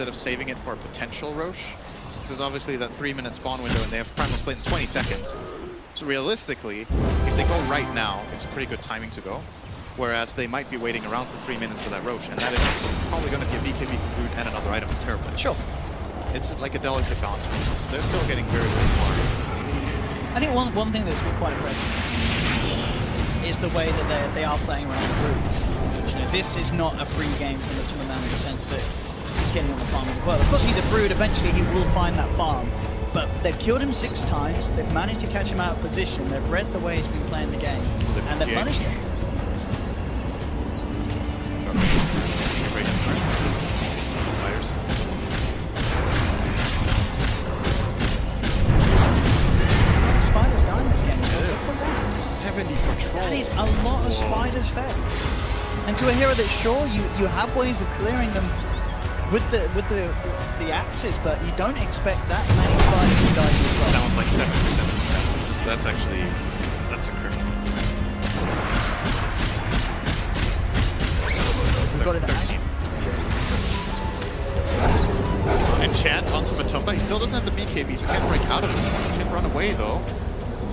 instead of saving it for a potential Roche. This is obviously that 3-minute spawn window, and they have Primal Split in 20 seconds. So realistically, if they go right now, it's pretty good timing to go. Whereas they might be waiting around for 3 minutes for that Roche, and that is probably going to be a BKB for Brood and another item for Terrapin. Sure. It's like a delicate balance. They're still getting very, very far. I think one thing that's been quite impressive is the way that they are playing around the Broods. You know, this is not a free game from the Timberman in the sense that he's getting on the farm of the world. Of course, he's a Brood. Eventually, he will find that farm. But they've killed him 6 times. They've managed to catch him out of position. They've read the way he's been playing the game, and they've punished him. Spiders die in this game. 70 control. That is a lot of spiders fed. And to a hero that's sure you have ways of clearing them with the axes, but you don't expect that many spiders to die as well. That was like 7% of the stat. That's actually incredible. We got it at Enchant onto Matumba. He still doesn't have the BKB, so he can't break out of this one. He can run away though.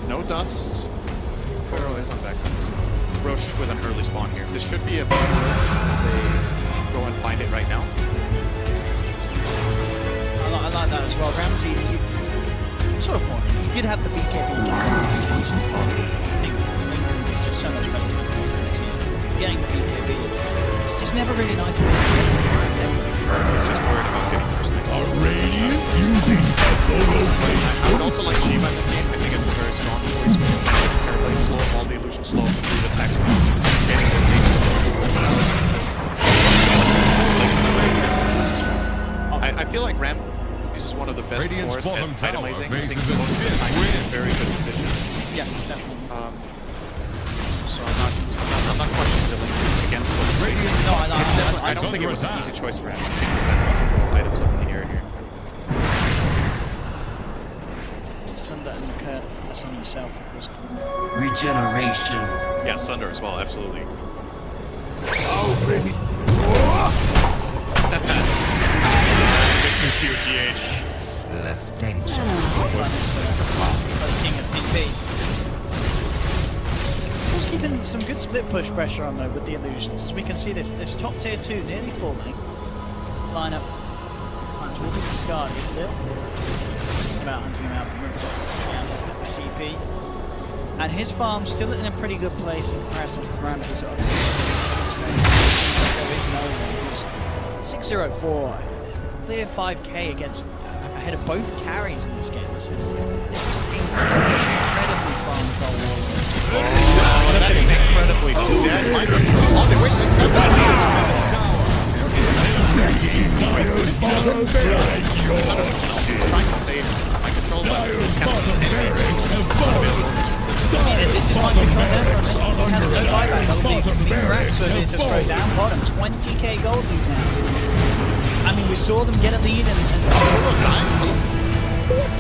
No dust. Pharaoh is on back. Roche with an early spawn here. This should be a big they go and find it right now. I like that as well. Ramsey's sort of point. You did have the BKB. I think Lincoln's is just so much better than this. Getting the BKB, it's just never really nice to It's just worried about getting first next to I would also like Shiva in this game. I think it's a very strong choice. It's terribly slow, all the illusion slow, complete attacks. I feel like Ram is one of the best cores at itemizing. I think most of the time he's in very good positions. Yes, definitely. So I'm not questioning the link against what he's facing. No, I don't think it was an easy choice for him because I had multiple items up in the air here. Sunder and Kurt, that's on himself, of course. Regeneration. Yeah, Sunder as well, absolutely. Oh, baby. GH. The stench. King of PP. He's keeping some good split push pressure on though with the illusions. As we can see this top tier 2 nearly falling. Lineup. Man's walking the Scar here. About hunting him out. Remember the TP. And his farm's still in a pretty good place in comparison to Ramsey's. Obviously, there is no one who's 604. Clear 5k against ahead of both carries in this game. This is incredibly fun control. That is incredibly dead. Oh, they wasted 7 trying to save my control, but this is my control down. He has no buyback. Big racks for here to throw down bottom. 20k gold lead now. I mean, we saw them get a lead and Solo's dying. What?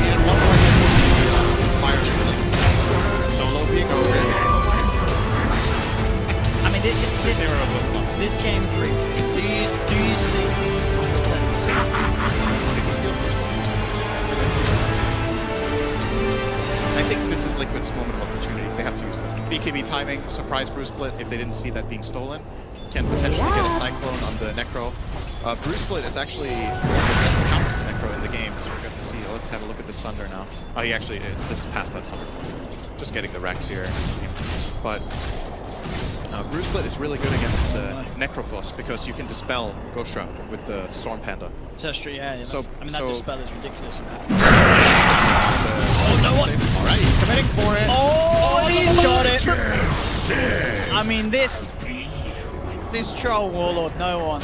And one more hit. Fire shooting. Solo being over. I mean, this game freaks. Do you see? I think this is Liquid's moment of opportunity. They have to use this. BKB timing, surprise Bruce Split if they didn't see that being stolen. Can potentially get a Cyclone on the Necro. Bruce Split is actually one of the best counters to Necro in the game, so we're going to see. Let's have a look at the Sunder now. Oh, he actually is. This is past that Sunder. Just getting the Rex here. But Bruce Split is really good against the Necrophos because you can dispel Ghost Shroud with the Storm Panda. That's true, yeah. So, I mean, that dispel is ridiculous. Oh, no one! Alright, he's committing for it. Oh, he's got it! I mean, this troll warlord, no one.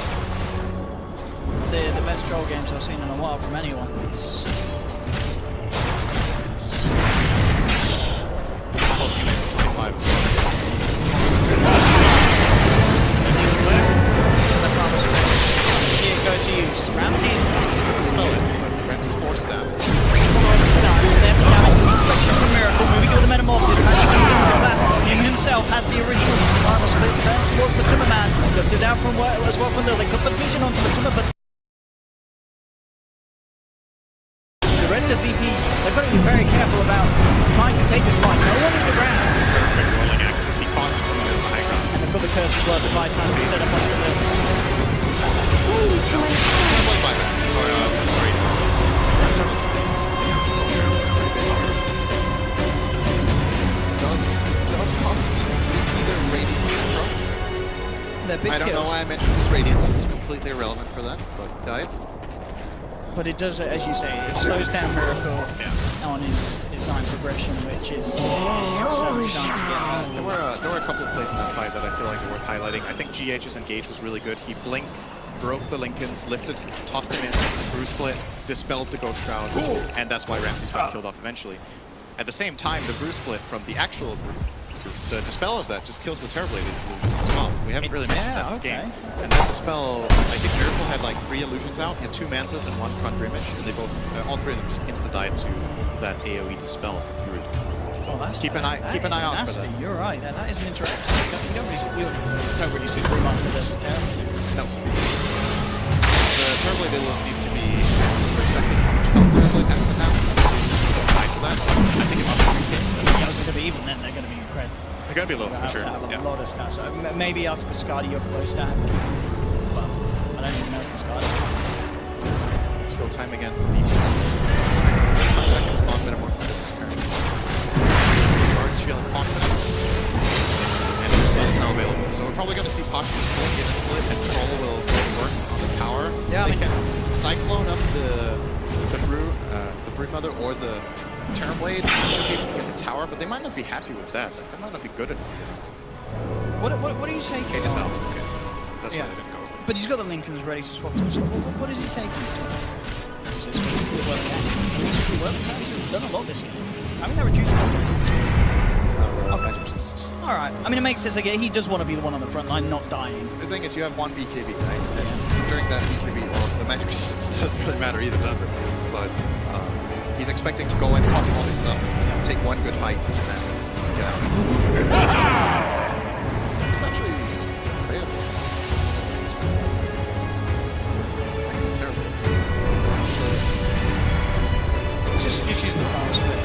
The best troll games I've seen in a while from anyone. Here go to use. Ramsey's Spell it, but Ramsey's forced down. Miracle moving with the metamorphosis. Him himself had the original final split turn towards the Timberman. Lifted out from as well from Lily. They've got the vision onto the Tumor, but the rest of VP, they've got to be very careful about trying to take this fight. No one is around. Perfect rolling axes. He caught Tumor in the high ground. And they've got the curse as well to buy time to set up onto the... Turmoil buyback. Or, sorry. Does cost either Radiance or They're big I don't know kills. why I mentioned this. Radiance is completely irrelevant for that, but died. But it does, as you say, it slows down Miracle on his design progression, which is certainly starting to get hurt. There were a couple of plays in that fight that I feel like are worth highlighting. I think GH's engage was really good. He blinked, broke the Lincolns, lifted, tossed him in, Bruce split, dispelled the Ghost Shroud, and that's why Ramsey's got killed off eventually. At the same time, the Bruce split from the actual the dispel of that just kills the Terrorblade illusion as well. We haven't really mentioned that in this game. And that dispel, like if Miracle had like 3 illusions out, he had 2 Mantas and 1 Conjure Image, and they both, all 3 of them just insta-died to that AoE dispel from Brood. Oh, that's Keep an eye out nasty. for that. You're right. That is an interesting. We don't really see Brewmaster versus Terrorblade. No. The Terrorblade illusions need to be protected how much health Terrorblade has to have. Tied to that, I think about 3k. Yeah, I was going to be even then. They're going to be incredible. They're going to be low, for sure. To have a Yeah. lot of stats. So maybe after the Skadi you're close to having. Well, I don't even know if the Skadi. Let's go time again for me. 5 seconds on Metamorphosis. Guards feeling confident. And the spell is now available. So we're probably going to see Posture split, get a split, and Troll will work on the tower. Yeah, they can Cyclone up the Broodmother or the Terrorblade. Should be able to get the tower, but they might not be happy with that. Like, that might not be good enough. What are you taking? Okay, just out. Okay. That's Yeah. why they didn't go. But he's got the Lincolns ready to swap. So what is he taking? Is this well, he's done a lot this game. I mean, they're reducing. Magic resist. Alright. I mean, it makes sense. Again, he does want to be the one on the front line, not dying. The thing is, you have 1 BKB, right? And during that BKB, well, the magic resistance doesn't really matter either, does it? But he's expecting to go in, pop all this stuff, take 1 good fight, and then get out. It's actually playable. I think it's terrible. It's just using the balance of it.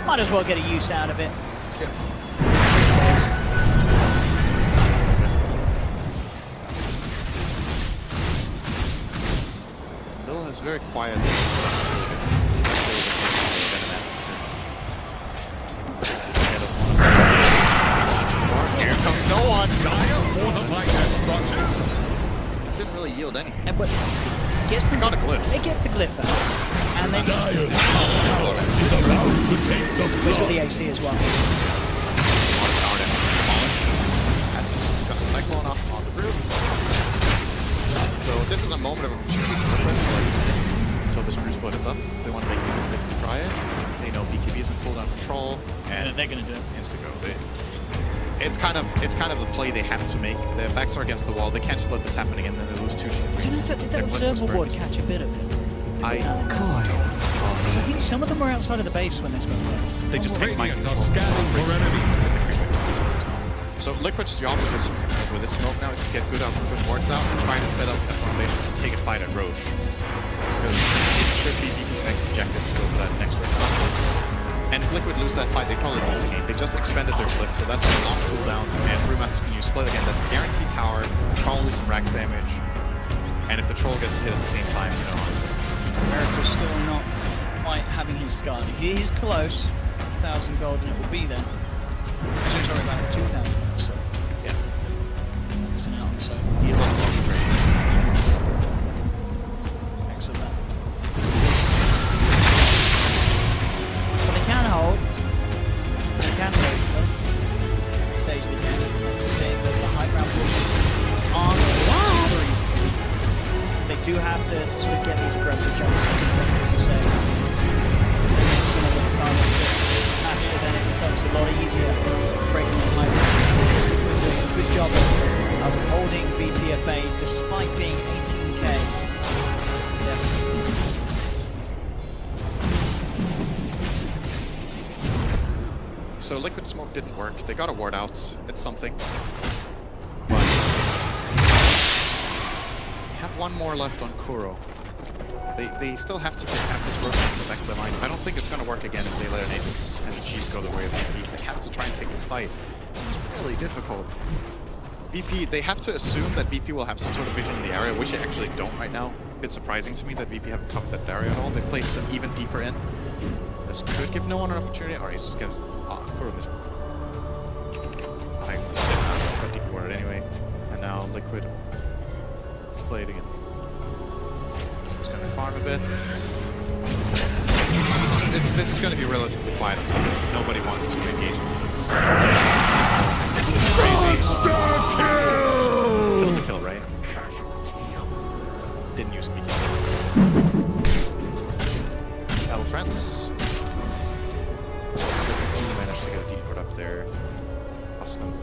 Might as well get a use out of it. Yeah. Bill is very quiet. Here comes no one. It didn't really yield anything. And but gets the Got a glyph. It gets the glyph out. And then he's got the AC as well. Got the Cyclone off on the roof. So this is a moment of opportunity until this Bruce split is up. If they want to make it, they can try it. They know BKB is in full down control, and they're gonna do it. Insta-go. It's kind of the play they have to make. Their backs are against the wall. They can't just let this happen again. Then they lose 2 Did that observer ward catch a bit of it? I Because I think some of them were outside of the base when this went down. They just take my control. So Liquid's job with this smoke now is to get good wards out and trying to set up a foundation to take a fight at Roche. Because it should be VP's next objective to go for that next round. And if Liquid lose that fight, they probably lose the game. They just expended their flip, so that's a long cooldown. And Brewmaster can use split again. That's a guaranteed tower, probably some Rax damage. And if the troll gets hit at the same time, you know. America's still not quite having his Skadi. He's close. 1,000 gold and it will be there. Sorry, about 2,000. So yeah, it's an out. So he lost long trade. thanks for that. But they can hold. They can stage them. Stage the game. Saying that the high ground pushes aren't super easy. They do have to sort of get these aggressive jumps, as you say. Some of them can't actually, then it becomes a lot easier breaking the high ground. We're doing a good job of holding VP at bay despite being 18k deficit. So Liquid Smoke didn't work. They got a ward out. It's something. one more left on Kuro. They still have to have this rotation in the back of their mind. I don't think it's going to work again if they let an Aegis and the Cheese go the way of VP. They have to try and take this fight. It's really difficult. VP, they have to assume that VP will have some sort of vision in the area, which they actually don't right now. A bit surprising to me that VP haven't covered that area at all. They placed them even deeper in. This could give no one an opportunity. Or he's just going to... Kuro missed. I got deep worded anyway. And now Liquid play it again. It's going to farm a bit. This is going to be relatively quiet until nobody wants to engage into this. Crazy. Kills a kill, right? Didn't use PK. Battle friends. Managed to get a deep up there. Lost them.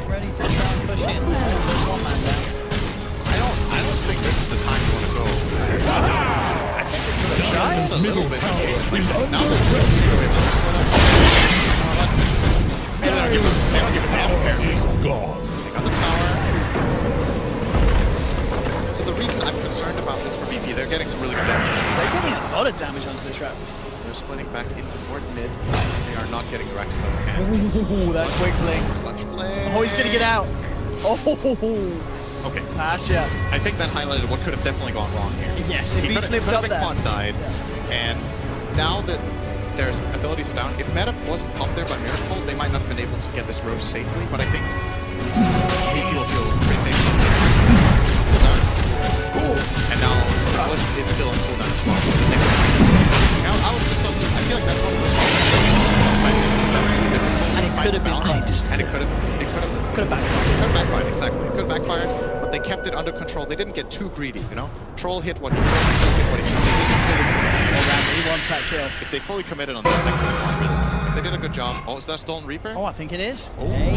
Ready to try and push in there. There's one man down. I don't think this is the time you want to go. I think they could have tried just a little bit in case like now they're maybe they don't give a damn apparently. They got the tower. So the reason I'm concerned about this for BP, they're getting some really good damage. They're getting a lot of damage onto the traps. They're splitting back into North mid. They are not getting Rex though. Ooh, that's quick play. Clutch play. Oh, he's gonna get out. Oh. Okay. Asha. I think that highlighted what could have definitely gone wrong here. Yes, if he slipped up there. Quad died, and now that there's ability to down, if meta wasn't up there by Miracle, they might not have been able to get this roast safely, but I think BP will feel pretty safe. And now Cliff is still on cooldown as well. I was just on. I feel like that's one of the it's difficult. And it could have been late. And it could have backfired. Exactly. It could have backfired, but they kept it under control. They didn't get too greedy, you know? Troll hit what he could, hit what he could. He wants that kill. If they fully committed on that, they could have won. If they did a good job. Oh, is that Stolen Reaper? Oh, I think it is. Oh. Hey.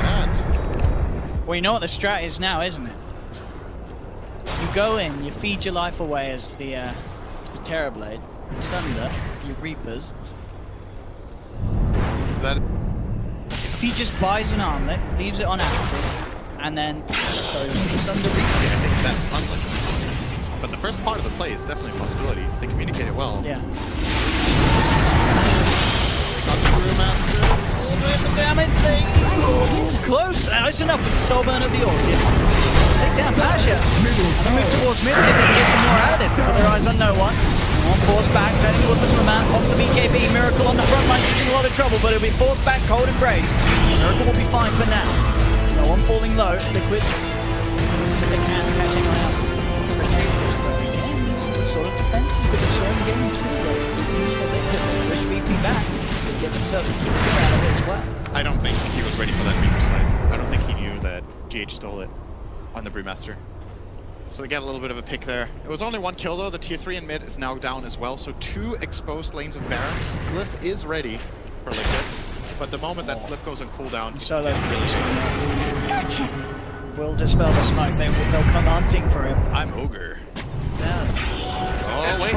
Bad. Well, you know what the strat is now, isn't it? You go in, you feed your life away as the Terrorblade, Sunder, your Reapers. That. He just buys an armlet, leaves it on active, and then goes for the Sunder Reaper. Yeah, I think that's unlikely. But the first part of the play is definitely a possibility. They communicate it well. Yeah. They got the Brewmaster. A little bit of damage thing. It's close. It's enough for the soul burn of the Orchid. Take down Pasha. They move towards mid, see if they can get some more out of this. They put their eyes on no one. One forced back, turning towards the man, pops the BKB. Miracle on the front line, he's in a lot of trouble, but it'll be forced back, cold embrace. Miracle will be fine for now. No one falling low. Liquid. Let's see if they can catch anyone else. But again, it's the sort of defenses that we saw in game 2. They could push VP back and get themselves a kill out of it as well. I don't think he was ready for that Reaper slide. I don't think he knew that GH stole it on the Brewmaster. So they get a little bit of a pick there. It was only one kill though. The tier 3 in mid is now down as well. So 2 exposed lanes of barracks. Glyph is ready for Liquid. But the moment that Glyph goes on cooldown... So those positions will dispel the smoke. They'll come hunting for him. I'm Ogre. Yeah. Oh, wait.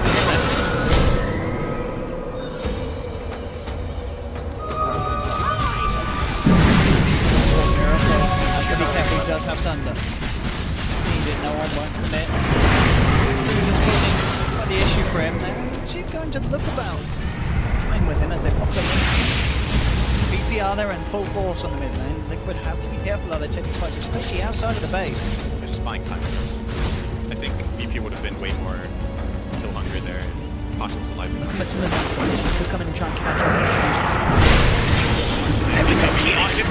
Has to be careful, he does have Sunder. No one won't commit. Quite the issue for him. They're actually going to look about playing with him as they pop them in. BP are there in full force on the mid lane. Liquid have to be careful how they take these fights, especially outside of the base. They're just buying time. I think BP would have been way more kill hungry there. Pasha was alive. But to the could come in and try and catch up.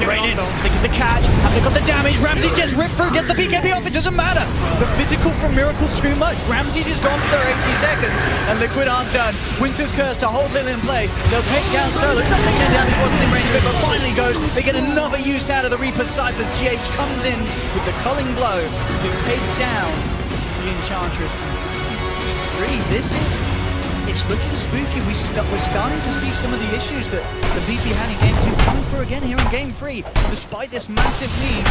Right in. They get the catch. Have they got the damage? Ramses gets ripped through, gets the BKB off. It doesn't matter. The physical from Miracle's too much. Ramses is gone for 80 seconds, and Liquid aren't done. Winter's Curse to hold Lil in place. They'll take down Solo. Nothing their damage wasn't in range of it, but finally goes. They get another use out of the Reaper's sight as GH comes in with the culling blow to take down the Enchantress. This is. It's looking spooky. We're starting to see some of the issues that the VP had in Game 2 coming through again here in Game 3. Despite this massive lead,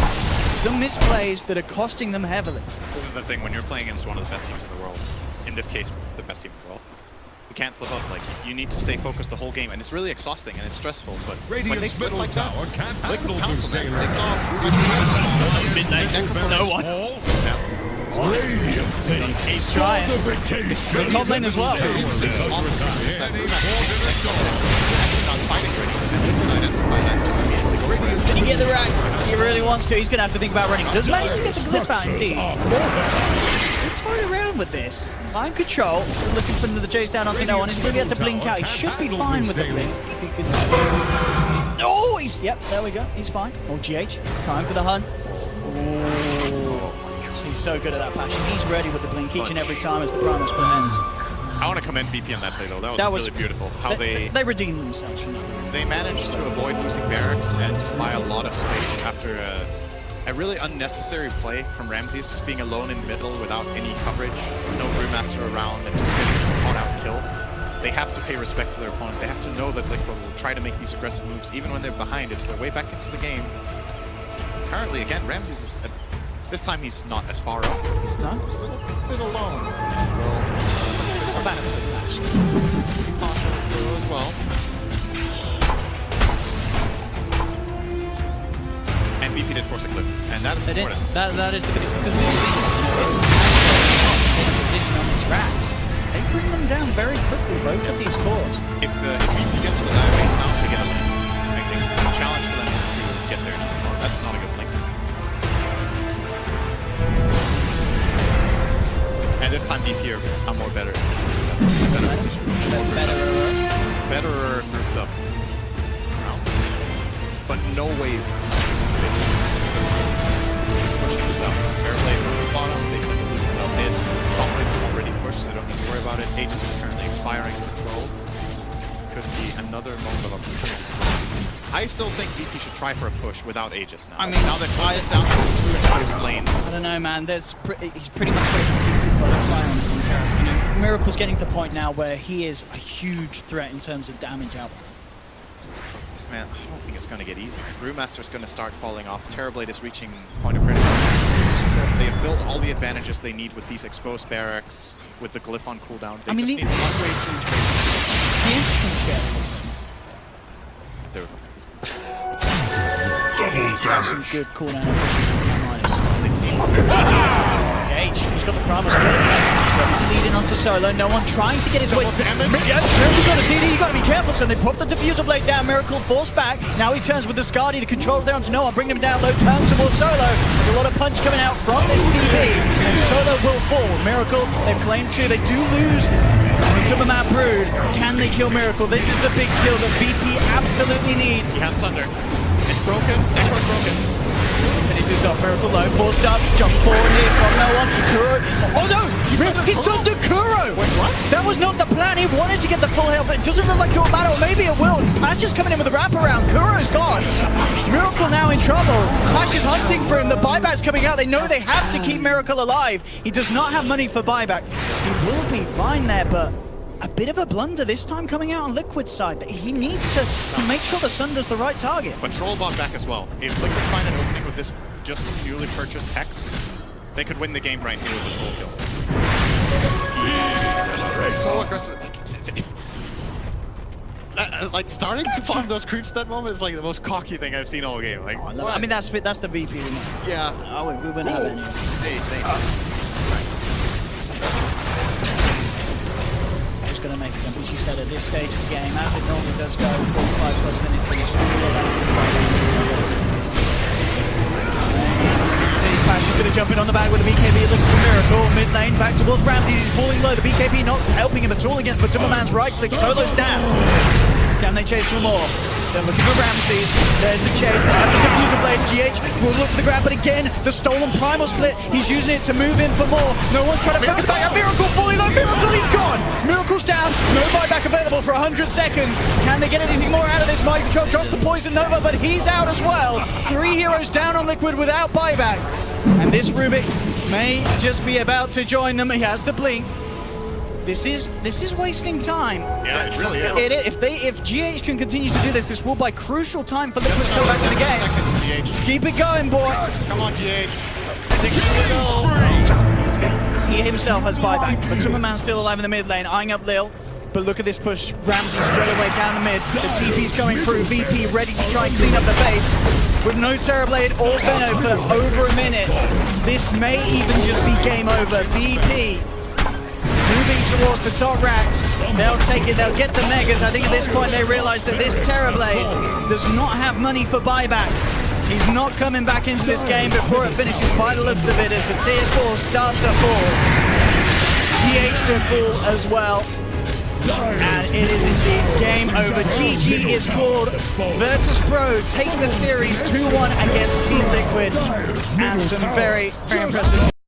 some misplays that are costing them heavily. This is the thing, when you're playing against one of the best teams in the world, in this case, the best team in the world, You can't slip up. Like, you need to stay focused the whole game, and it's really exhausting and it's stressful. But when they Radiant's slip middle like that, tower can't Liquid handle pounce this on them. daily They saw with Midnight, no one. He's trying. The top lane as well. Can he get the racks? He really wants to. He's going to have to think about running. Does manage to get the glyph out indeed. He's toying around with this. Line control. Looking for the chase down onto no one. He's going to be able to blink out. He should be fine with the blink. If he can. Oh, he's. Yep, there we go. He's fine. Oh, GH. Time for the hunt. Oh. He's so good at that passion. He's ready with the blink each and every time as the Primus split ends. I want to commend BP on that play though. That was really beautiful. How they redeemed themselves from that. They managed to avoid losing barracks and just buy a lot of space after a really unnecessary play from Ramses, just being alone in middle without any coverage, no brewmaster around, and just getting a caught-out kill. They have to pay respect to their opponents. They have to know that Liquid will try to make these aggressive moves even when they're behind. It's their way back into the game. Currently, again, Ramses is. This time he's not as far up. He's not a little bit alone. Well, back to the match. As well. And BP did force a clip, and that is important. That is the big because we've seen position on these racks. They bring them down very quickly, both of these cores. If BP gets to the dive base now, they get a link. I think the challenge for them is to get there now. That's not a good link. And this time BP are more better. Better grouped up. But no waves. Pushing this out. Terrorblade moves bottom, they send the illusions out mid. Top lane is already pushed, so they don't need to worry about it. Aegis is currently expiring control. Could be another moment of opportunity. I still think BP should try for a push without Aegis now. I mean, now that Fire is down to 2 lanes. I don't know, man. He's pretty much going to confuse the fire on the Terra. You know, Miracle's getting to the point now where he is a huge threat in terms of damage out. This man, I don't think it's going to get easier. Brewmaster's going to start falling off. Terrorblade is reaching point of critical. They have built all the advantages they need with these exposed barracks, with the glyph on cooldown. They just need one wave to each wave. The interesting There we go. Double damage. Good cooldown. They see H, he's got the Primus split. He's leading onto Solo. No one trying to get his way. Yes, Miracle's got a DD. You got to be careful, son. They pop the diffuser blade down. Miracle forced back. Now he turns with the Skadi. The control there onto Noah, bringing him down low. Turns towards Solo. There's a lot of punch coming out from this TP, and Solo will fall. Miracle, they've claimed 2. They do lose the Timberman Brood. Can they kill Miracle? This is the big kill that BP absolutely need. He has Sunder. It's broken. Necro's broken. Finishes off Miracle low, forced up, jump forward here from no one. Kuro. Oh no! It's under Kuro! Wait, what? That was not the plan. He wanted to get the full health, but it doesn't look like it will matter. Or maybe it will. Patch is coming in with a wraparound. Kuro's gone. Miracle now in trouble. Patch is hunting for him. The buyback's coming out. They know they have to keep Miracle alive. He does not have money for buyback. He will be fine there, but a bit of a blunder this time coming out on Liquid's side. He needs to make sure the Sun does the right target. But Troll bought back as well. If Liquid find an opening with this just newly purchased Hex, they could win the game right here with the Troll kill. He's so aggressive. Like starting to farm those creeps at that moment is like the most cocky thing I've seen all game. Like, I mean, that's the VP. Yeah. Oh, we wouldn't have any. Hey, same. Going to make a jump, as you said, at this stage of the game, as it normally does go, 45+ minutes in this Pash is going to jump in on the back with the BKB looking for Miracle. Mid lane, back towards Ramsey. He's falling low. The BKB not helping him at all against the Timberman's right click. Solo's down. Can they chase for more? They're looking for Ramsey. There's the chase. They have the diffuser blade. GH will look for the grab, but again, the stolen primal split. He's using it to move in for more. No one's trying to back it back. Miracle fully low. Miracle, he's gone. Miracle's down. No buyback available for 100 seconds. Can they get anything more out of this? Mind Control drops the poison Nova, but he's out as well. 3 heroes down on Liquid without buyback. And this Rubik may just be about to join them. He has the blink. This is wasting time. Yeah, it really is. If GH can continue to do this, this will buy crucial time for Liquid to come back in the game. Seconds, Keep it going, boy. Come on, GH. 6 to go. He himself has buyback, but Timberman's still alive in the mid lane, eyeing up Lil. But look at this push. Ramsey straight away down the mid. The TP's going through. VP ready to try and clean up the base. With no Terrorblade or Venom for over a minute. This may even just be game over. VP moving towards the top racks. They'll take it. They'll get the Megas. I think at this point they realize that this Terrorblade does not have money for buyback. He's not coming back into this game before it finishes by the looks of it as the tier 4 starts to fall. GH to fall as well. And it is indeed game over. GG is called. Virtus Pro take the series 2-1 against Team Liquid. And some very, very impressive